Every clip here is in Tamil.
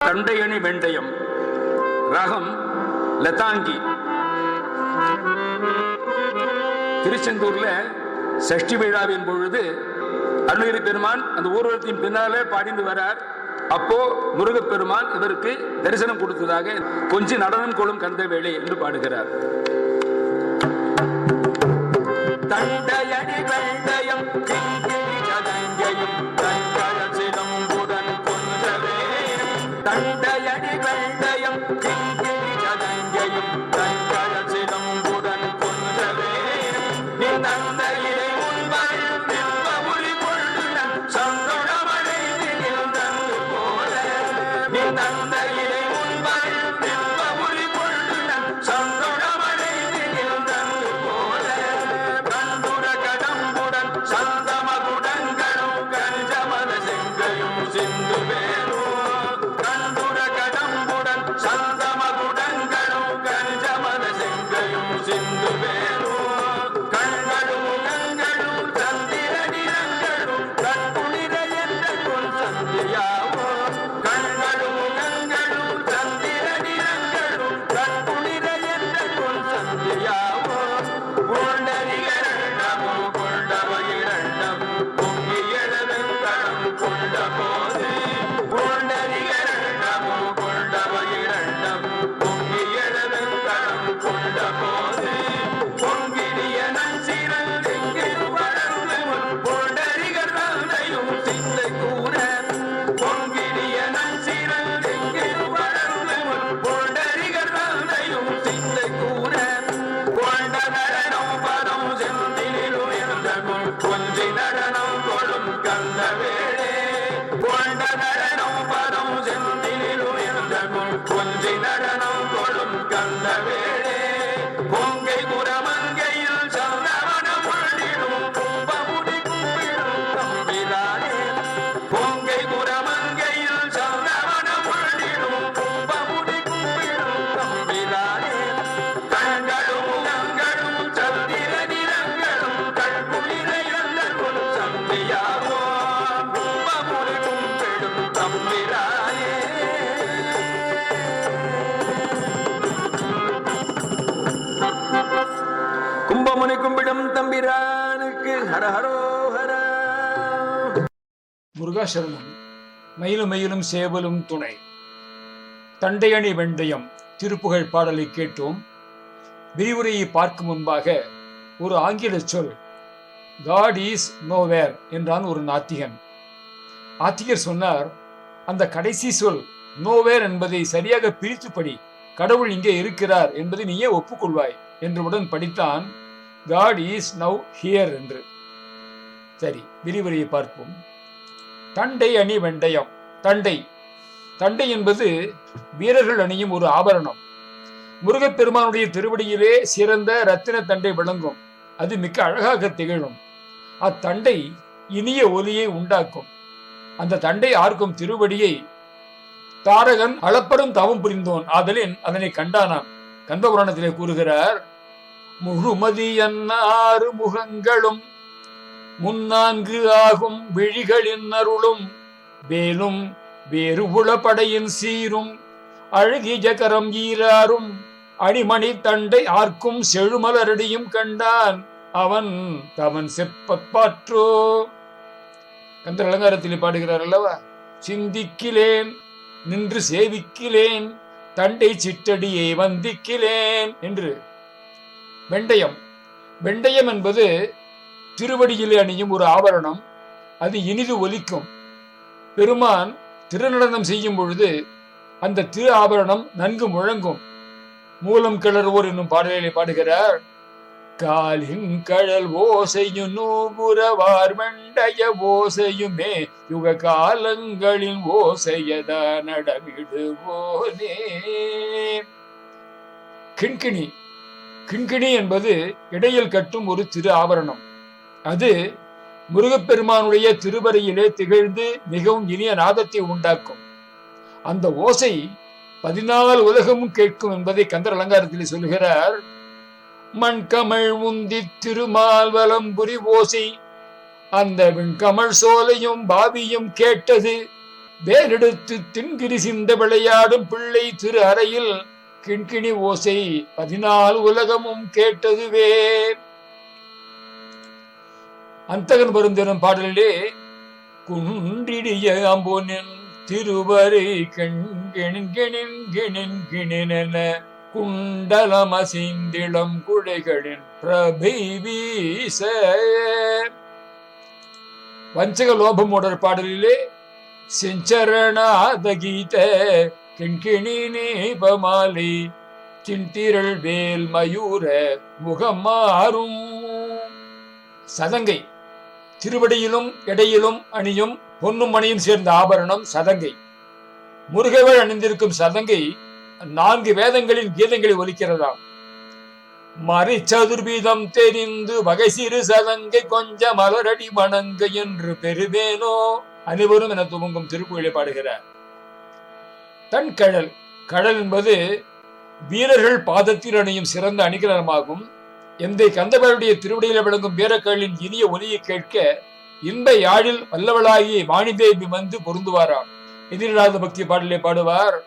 தண்டையணி வெண்டயம் ரகம் லதாங்கி. திருச்செந்தூர்ல சஷ்டி விழாவின் பொழுது அருணகிரி பெருமான் அந்த ஊர்வலத்தின் பின்னாலே பாடிந்து வரார். அப்போ முருகப்பெருமான் இவருக்கு தரிசனம் கொடுத்ததாக கொஞ்சம் நடனம் கொள்ளும் கந்தவேளை என்று பாடுகிறார். தண்டையணி வெண்டயம் தண்டையடி வெண்டயம் கிங்கிரிஜதங்கையும் தங்கரசிலம்புடன் கொஞ்சவே நீ தந்தையிலே முன்பாய் பிம்பமுலி கொள்ளுடன் சந்தோடமடை நிகழ்ந்தது போல நீ தந்தையிலே முன்பாய் பிம்பமுலி கொள்ளுடன் சந்தோடமடை நிகழ்ந்தது போல கண்டுர கடம்புடன் சந்தமகுடங்களும் கஞ்சமத செங்கையும் சிந்து வேணும் சந்தமகுடங்களும் கஞ்சமத செங்கையும் சிந்து வேணும் கண்களும் முகங்களும் சந்திர நிறங்களும் கண்குளிர என்ற கொள் சந்தியாவோ கண்களும் முகங்களும் சந்திர நிறங்களும் கண்குளிர என்ற கொள் சந்தியாவோ புண்டரிகரண்டமும் கொண்டவ இரண்டம் பொங்கி எழுதங்களும் கொண்ட போது புண்டரிகரண்டமும் கொண்டவ இரண்டம் பொங்கி எழுதங்களும் கொண்ட போது பொங்கிடிய நஞ்சிரல் எங்கில் வளர்ந்து புண்டரிகர் தந்தையும் சிந்தை கூற பொங்கிடிய நஞ்சிரல் எங்கில் வளர்ந்து புண்டரிகர் தந்தையும் சிந்தை கூற கொண்ட நடனம் பதம் செந்திலும் இருந்த கொஞ்சி நடனம் கொள்ளும் கந்த வேளே கொண்ட நடனம் பதம் செந்திலும் இருந்த கொஞ்சி நடனம் கொள்ளும் கந்த வேளே பொங்கை குரமங்கையில் சந்தவனம் உள்ளிடும் கும்பமுடி கும்பிடும் தம்பிரானே பொங்கை குரமங்கையில் சந்தவனம் உள்ளிடும் கும்பமுடி கும்பிடும் தம்பிரானே கண்களும் முகங்களும் சந்திர நிறங்களும் கண்குளிர இழந்த கொள் சந்தியாவோ கும்பமுடி கும்பிடும் தம்பிரானே. கும்பமுனி கும்பிடும் தம்பிரானுக்கு ஹரஹரோஹர. முருகாசரணம். மயிலும் மயிலும் சேவலும் துணை. தண்டையணி வெண்டயம் திருப்புகழ் பாடலை கேட்டோம். விரிவுரையை பார்க்கும் முன்பாக ஒரு ஆங்கில சொல் காட் இஸ் நோவேர் என்றான் ஒரு நாத்திகன். ஆத்திகர் சொன்னார், அந்த கடைசி சொல் நோவேர் என்பதை சரியாக பிரித்துப்படி, கடவுள் இங்கே இருக்கிறார் என்பதை நீயே ஒப்புக்கொள்வாய் என்றுடன் படித்தான் காட் இஸ் நவ் ஹியர் என்று. சரி, விரிவுரையை பார்ப்போம். தண்டை அணி வெண்டயம். தண்டை தண்டை என்பது வீரர்கள் அணியும் ஒரு ஆபரணம். முருகப்பெருமானுடைய திருவடியிலே சிறந்த ரத்தின தண்டை விளங்கும். அது மிக்க அழகாக திகழும். அத்தண்டை இனிய ஒலியை உண்டாக்கும். அந்த தண்டை ஆர்க்கும் திருவடியை தாரகன் அளப்படும் தவம் புரிந்தோன் ஆதலின் அதனை கண்டானான். கந்தபுராணத்திலே கூறுகிறார், முழுமதியன் 6 முகங்களும் 3 ஆகும் விழிகளின் அருளும் வேலும் வேறு உளப்படையின் சீரும் அழகிய கரம் ஈராரும் அணிமணி தண்டை ஆர்க்கும் செழுமலரடியும் கண்டான் அவன் தவன் செப்பற்பாற்றோ. கந்தர் அலங்காரத்தில் பாடுகிறார் அல்லவா, சிந்திக்கிலேன் நின்று சேவிக்கிலேன் தண்டை சிற்றடியை வந்திக்கிலேன் என்று. வெண்டயம். வெண்டயம் என்பது திருவடியிலே அணியும் ஒரு ஆபரணம். அது இனிது ஒலிக்கும். பெருமான் திருநடனம் செய்யும் பொழுது அந்த திரு ஆபரணம் நன்கு முழங்கும். மூலம் கிளறுவோர் என்னும் பாடலிலே பாடுகிறார், காலின் கழல் ஓசையும் நூபுரவார் வெண்டய ஓசையுமே யுக காலங்களின் ஓசையத நடமிடுவோனே. கிண்கிணி. கிண்கிணி என்பது இடையில் கட்டும் ஒரு திரு ஆபரணம். அது முருகப்பெருமானுடைய திருவரையிலே திகழ்ந்து மிகவும் இனிய நாதத்தை உண்டாக்கும். அந்த ஓசை 14 உலகமும் கேட்கும் என்பதை கந்தர் அலங்காரத்திலே சொல்கிறார். மண்கமழ் உந்தி திருமால் வலம்புரி ஓசை அந்த விண்கமழ் சோலையும் பாவியும் கேட்டது வேலெடுத்து தின்கிரி சிந்த விளையாடும் பிள்ளை திரு அறையில் கிண்கிணி ஓசை 14 உலகமும் கேட்டதுவே. அந்தகன் வருந்திரும் பாடலிலே குன்றிடிய அம்போனின் திருவரை கெண்கிணின் குண்டலமசிந்திளம் குழைகளின் பிரபை வீச. வஞ்சக லோபமுடர் பாடலிலே செஞ்சரணாத கீத கிண்கிணி நேபமாலை சின்திரள் வேல் மயூர முகம் மாறும். சதங்கை திருவடியிலும் இடையிலும் அணியும் பொன்னும் மணியும் சேர்ந்த ஆபரணம் சதங்கை. முருகவேள் அணிந்திருக்கும் சதங்கை 4 வேதங்களின் கீதங்களை ஒலிக்கிறதாம். மறை சதுர்பீதம் தெரிந்து வகை சிறு சதங்கை கொஞ்ச மலரடி வணங்க என்று பெருவேனோ அனைவரும் என துவங்கும் திருப்புகளை பாடுகிறார். தன் கழல் கடல் என்பது வீரர்கள் பாதத்தில் அணியும் சிறந்த அணிகலனமாகும். எந்தை கந்தவேளுடைய திருவடியில் விளங்கும் வீரக்களின் இனிய ஒலியை கேட்க இன்ப யாழில் வல்லவளாகி வாணிதேவி வந்து பொருந்துவாராம். எதிரில்லாத பக்தி பாடலை பாடுவார்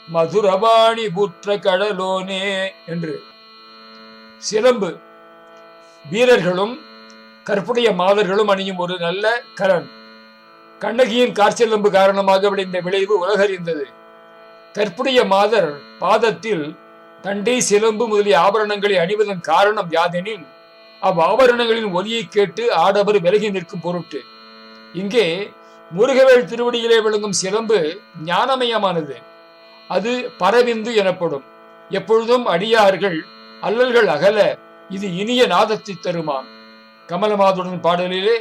மதுரபாணி புற்ற கடலோனே என்று. சிலம்பு வீரர்களும் கற்புடைய மாதர்களும் அணியும் ஒரு நல்ல கலன். கண்ணகியின் காற்சிலம்பு காரணமாக விளைந்த விளைவு உலகறிந்தது. கற்புடைய மாதர் பாதத்தில் தண்டை சிலம்பு முதலிய ஆபரணங்களை அணிவதன் காரணம் யாதெனில் அவ்வாபரணங்களின் ஒலியை கேட்டு ஆடவர் விலகி நிற்கும் பொருட்டு. இங்கே முருகவேள் திருவடியிலே விளங்கும் சிலம்பு ஞானமயமானது. அது பரவிந்து எனப்படும். எப்பொழுதும் அடியார்கள் அல்லல்கள் அகல இது இனிய நாதத்தை தருமாம். கமலமாதுடன் பாடலிலே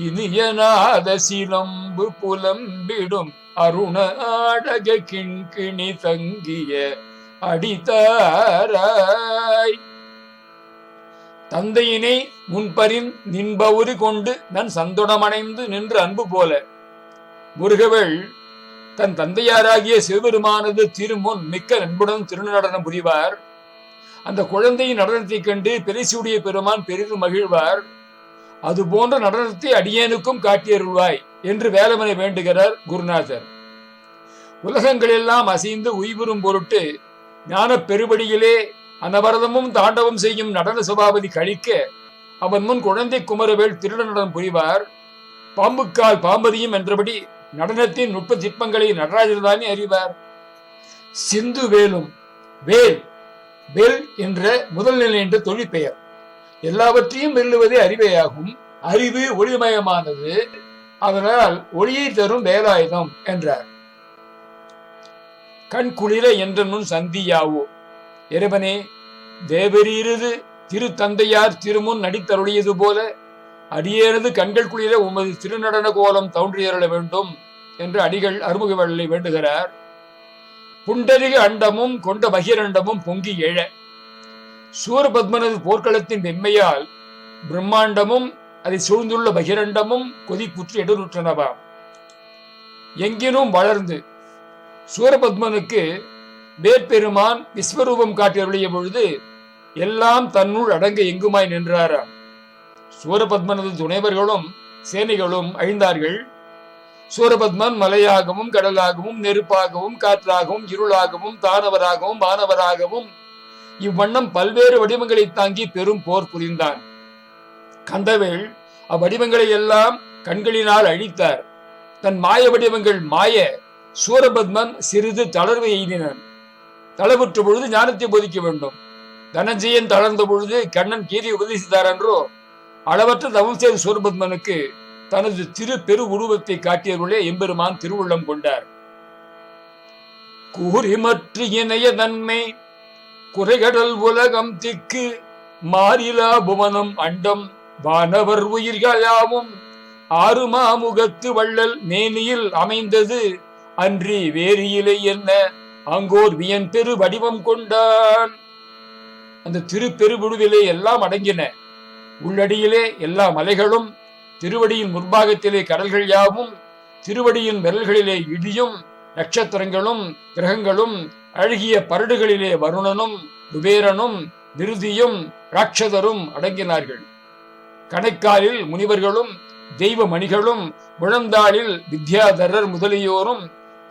இனிய நாத சிலம்பு புலம்பிடும் அருண ஆடக கிண்கிணி தங்கிய அடித்தாராய். தந்தையினை முன்பறின் நின்பவுரி கொண்டு நன் சந்தோடமடைந்து நின்று அன்பு போல முருகவேள் தன் தந்தையாராகிய சிவபெருமானது திருமுன் மிக்க அன்புடன் திருநடனம் புரிவார். அந்த குழந்தையின் நடனத்தை கண்டு பெரிசூடிய பெருமான் பெரிதும் மகிழ்வார். அது போன்ற நடனத்தை அடியேனுக்கும் காட்டியருள்வாய் என்று வேலவனை வேண்டுகிறார் குருநாதர். உலகங்களெல்லாம் அசைந்து உய்வுறும் பொருட்டு ஞான பெருபடியிலே அனவரதமும் தாண்டவம் செய்யும் நடன சபாபதி கழிக்க அவன் முன் குழந்தை குமரவேள் திருநடனம் புரிவார். பாம்புக்கால் பாம்பதியும் என்றபடி நடனத்தின் நுட்ப சிற்பங்களை நடராஜர் தானே அறிவார். சிந்து வேலும் வேல் வேல் என்ற முதல் நிலை என்ற தொழிற்பெயர். எல்லாவற்றையும் வெல்லுவதே அறிவையாகும். அறிவு ஒளிமயமானது. அதனால் ஒளியை தரும் வேலாயுதம் என்றார். கண் குளிர என்ற முன் சந்தியாவோ. இறைவனே, தேவரீரது திரு தந்தையார் திருமுன் நடித்தருளியது போல அடியேனது கண்கள் குளிர உமது திருநடன கோலம் தோன்றியருள வேண்டும் என்று அடிகள் அருமுக வள்ளலை வேண்டுகிறார். புண்டரிக அண்டமும் கொண்ட பகிரண்டமும் பொங்கி எழ சூரபத்மனது போர்க்களத்தின் வெம்மையால் பிரம்மாண்டமும் அதை சூழ்ந்துள்ள பகிரண்டமும் கொதிப்புற்று எடுருற்றனவாம். எங்கினும் வளர்ந்து சூரபத்மனுக்கு வேற்பெருமான் விஸ்வரூபம் காட்டியருளிய பொழுது எல்லாம் தன்னுள் அடங்க எங்குமாய் நின்றாராம். சூரபத்மனது துணைவர்களும் சேனைகளும் அழிந்தார்கள். சூரபத்மன் மலையாகவும் கடலாகவும் நெருப்பாகவும் காற்றாகவும் இருளாகவும் தானவராகவும் வானவராகவும் இவ்வண்ணம் பல்வேறு வடிவங்களை தாங்கி பெரும் போர் புரிந்தான். கந்தவேள் அவ்வடிவங்களை எல்லாம் கண்களினால் அழித்தார். தன் மாய வடிவங்கள் மாய சூரபத்மன் சிறிது தளர்வு எய்தினான். தளவுற்ற பொழுது ஞானத்தை போதிக்க வேண்டும். தனஞ்சயன் தளர்ந்த பொழுது கண்ணன் கீதை உபதேசித்தார் என்றோ அளவற்ற தவம் செய்த சூரபத்மனுக்கு தனது திரு பெரு உருவத்தை காட்டியவர்களே எம்பெருமான் திருவுள்ளம் கொண்டார். கூறிமற்ற இணைய நன்மை குறைகடல் உலகம் திக்கு மாறிலா புவனம் அண்டம் வானவர் உயிர்களாவும் ஆறுமாமுகத்து வள்ளல் மேனியில் அமைந்தது அன்றி வேறு இலை என்ன அங்கோர் வியன் பெரு வடிவம் கொண்டான். அந்த திரு பெருவிடுவிலே எல்லாம் அடங்கின. உள்ளடியிலே எல்லா மலைகளும், திருவடியின் முற்பாகத்திலே கடல்கள் யாவும், திருவடியின் விரல்களிலே இடியும் நட்சத்திரங்களும் கிரகங்களும், அழகிய பரடுகளிலே வருணனும் குபேரனும் நிருதியும் ராட்சதரும் அடங்கினார்கள். கணைக்காலில் முனிவர்களும் தெய்வ மணிகளும் முழந்தாளில் வித்யாதரர் முதலியோரும்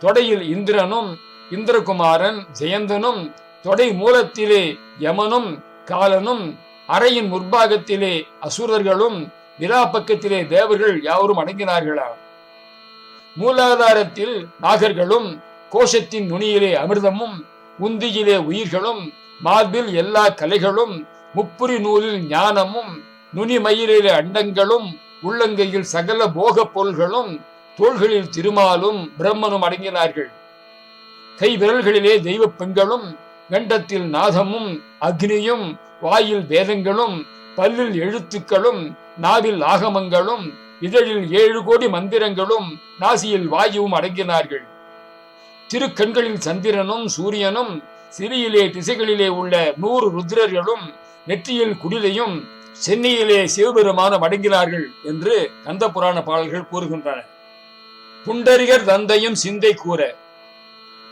தொடையில் இந்திரனும் இந்திரகுமாரன் ஜெயந்தனும் தொடை மூலத்திலே யமனும் காலனும் அறையின் முற்பாகத்திலே அசுரர்களும் விழாப்பக்கத்திலே தேவர்கள் யாவரும் அடங்கினார்களாம். மூலாதாரத்தில் நாகர்களும் கோஷத்தின் நுனியிலே அமிர்தமும் உந்தியிலே உயிர்களும் மார்பில் எல்லா கலைகளும் முப்புரி நூலில் ஞானமும் நுனிமயிலே அண்டங்களும் உள்ளங்கையில் சகல போக பொருள்களும் தோள்களில் திருமாலும் பிரம்மனும் அடங்கினார்கள். கை விரல்களிலே தெய்வ பெண்களும் கண்டத்தில் நாதமும் அக்னியும் வாயில் வேதங்களும் பல்லில் எழுத்துக்களும் நாவில் ஆகமங்களும் இதழில் 7 கோடி மந்திரங்களும் நாசியில் வாயுவும் அடங்கினார்கள். திருக்கண்களில் சந்திரனும் சூரியனும் சிறியிலே திசைகளிலே உள்ள 100 ருத்ரர்களும் நெற்றியில் குடிலையும் சென்னையிலே சிவபெருமானும் அடங்கினார்கள் என்று கந்த புராண பாடல்கள் கூறுகின்றன. புண்டரிகர் தந்தையும் சிந்தை கூற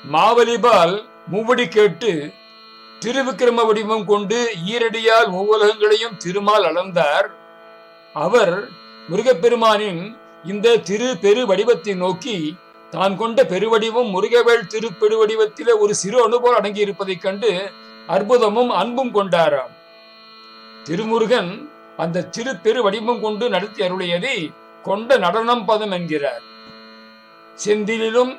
மாவலிபால் மூவடி கேட்டு திருவிக்கிரம வடிவம் கொண்டு ஈரடியால் மூவுலகங்களையும் திருமால் அளந்தார். அவர் முருகப்பெருமானின் இந்த திரு பெரு வடிவத்தை நோக்கி தான் கொண்ட பெருவடிவும் முருகவேள் திரு பெரு வடிவத்திலே ஒரு சிறு அனுபவம் அடங்கி இருப்பதைக் கண்டு அற்புதமும் அன்பும் கொண்டாராம். திருமுருகன் அந்த திரு பெரு வடிவம் கொண்டு நடத்தி அருளியதை கொண்ட நடனம் பதம் என்கிறார். செந்திலும்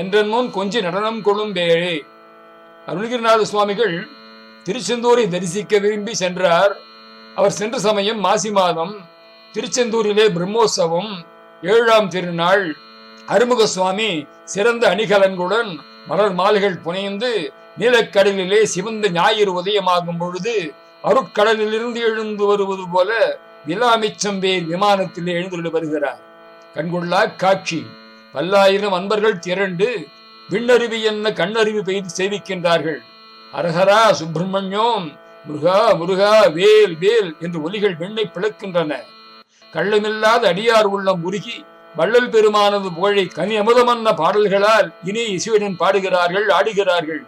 என்றன் கொஞ்சி நடனம் கொள்ளும் வேளே. அருணகிரிநாத சுவாமிகள் திருச்செந்தூரை தரிசிக்க விரும்பி சென்றார். அவர் சென்ற சமயம் மாசி மாதம். திருச்செந்தூரிலே பிரம்மோற்சவம் 7ஆம் திருநாள். அருமுக சுவாமி சிறந்த அணிகலன்களுடன் மலர் மாலைகள் புனைந்து நீலக்கடலிலே சிவந்த ஞாயிறு உதயமாகும் பொழுது அருட்கடலிலிருந்து எழுந்து வருவது போல விலாமிச்சம்பேர் விமானத்திலே எழுந்து வருகிறார். கண்கொள்ளா காட்சி. பல்லாயிரம் அன்பர்கள் திரண்டு விண்ணருவி என்ன கண்ணருவி பெய்து சேவிக்கின்றார்கள். அரஹரா சுப்பிரமணியம், முருகா முருகா, வேல் வேல் என்று ஒலிகள் வெண்ணை பிளக்கின்றன. கள்ளமில்லாத அடியார் உள்ளம் உருகி வள்ளல் பெருமானது புகழை கனி அமுதமன்ன பாடல்களால் இனி இசையுடன் பாடுகிறார்கள், ஆடுகிறார்கள்.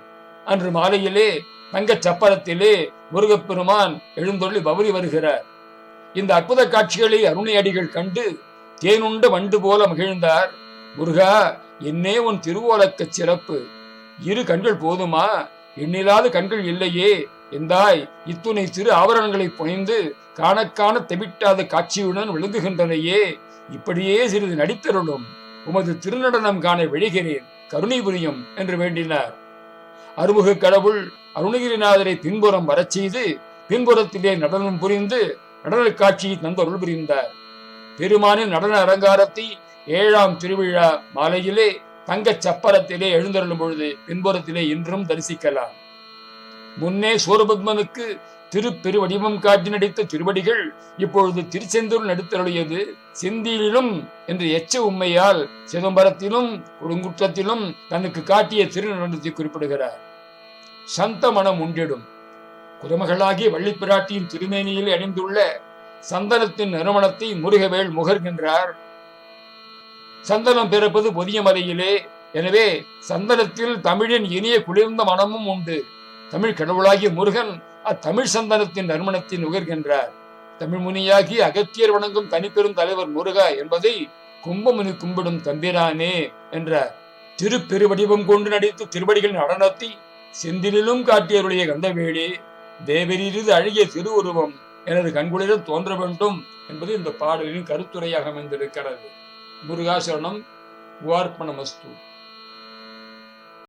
அன்று மாலையிலே தங்கச் சப்பரத்திலே முருகப்பெருமான் எழுந்தொள்ளி பவனி வருகிறார். இந்த அற்புத காட்சிகளை அருணை அடிகள் கண்டு தேனுண்ட வண்டு போல மகிழ்ந்தார். முருகா, என்னே உன் திருவோலக்க சிறப்பு. 2 கண்கள் போதுமா? எண்ணில்லாத கண்கள் இல்லையே. எந்தாய் இத்துணை திரு ஆவரணங்களை புனைந்து காணக்கான தெவிட்டாத காட்சியுடன் விளங்குகின்றனையே. இப்படியே சிறிது நடித்தருளும். உமது திருநடனம் காண விழைகிறேன், கருணை புரியும் என்று வேண்டினார். அருமுக கடவுள் அருணகிரிநாதரை பின்புறம் வரச் செய்து பின்புறத்திலே நடனம் புரிந்து நடன காட்சியை தந்தருள் புரிந்தார். பெருமானின் நடன அலங்காரத்தை 7ஆம் திருவிழா மாலையிலே தங்கச் சப்பரத்திலே எழுந்தருளும் பொழுது பின்புறத்திலே இன்றும் தரிசிக்கலாம். முன்னே சூரபத்மனுக்கு திருப்பெரு வடிவம் காட்டி நடித்த திருவடிகள் இப்பொழுது திருச்செந்தூர் நடித்தருளியது செந்திலும் என்று எச்ச உண்மையால் சிதம்பரத்திலும் கொடுங்குற்றத்திலும் தனக்கு காட்டிய திருநடனத்தை குறிப்பிடுகிறார். சந்த மனம் உண்டிடும். குரமகளாகிய வள்ளிப்பிராட்டியின் திருமேனியில் அணிந்துள்ள சந்தனத்தின் நறுமணத்தை முருகவேள் முகர்கின்றார். சந்தனம் பிறப்பது பொதிய மலையிலே. எனவே சந்தனத்தில் தமிழின் இனிய குளிர்ந்த மனமும் உண்டு. தமிழ் கடவுளாகிய முருகன் அத்தமிழ் சந்தனத்தின் நறுமணத்தை நுகர்கின்றார். தமிழ் முனியாகி அகத்தியர் வணங்கும் தனிப்பெரும் தலைவர் முருகா என்பதை கும்பமுனி கும்பிடும் தம்பிரானே என்றார். திருப்பெரு வடிவம் கொண்டு நடித்து திருவடிகளின் நடனத்தை செந்திலும் காட்டியருடைய கந்தவேளே, தேவரீரிது அழகிய திருவுருவம் எனது கண்குளிர தோன்ற வேண்டும் என்பது இந்த பாடலின் கருத்துரையாக அமைந்திருக்கிறது. முருகாசரணம். வார்ப்பணமஸ்து.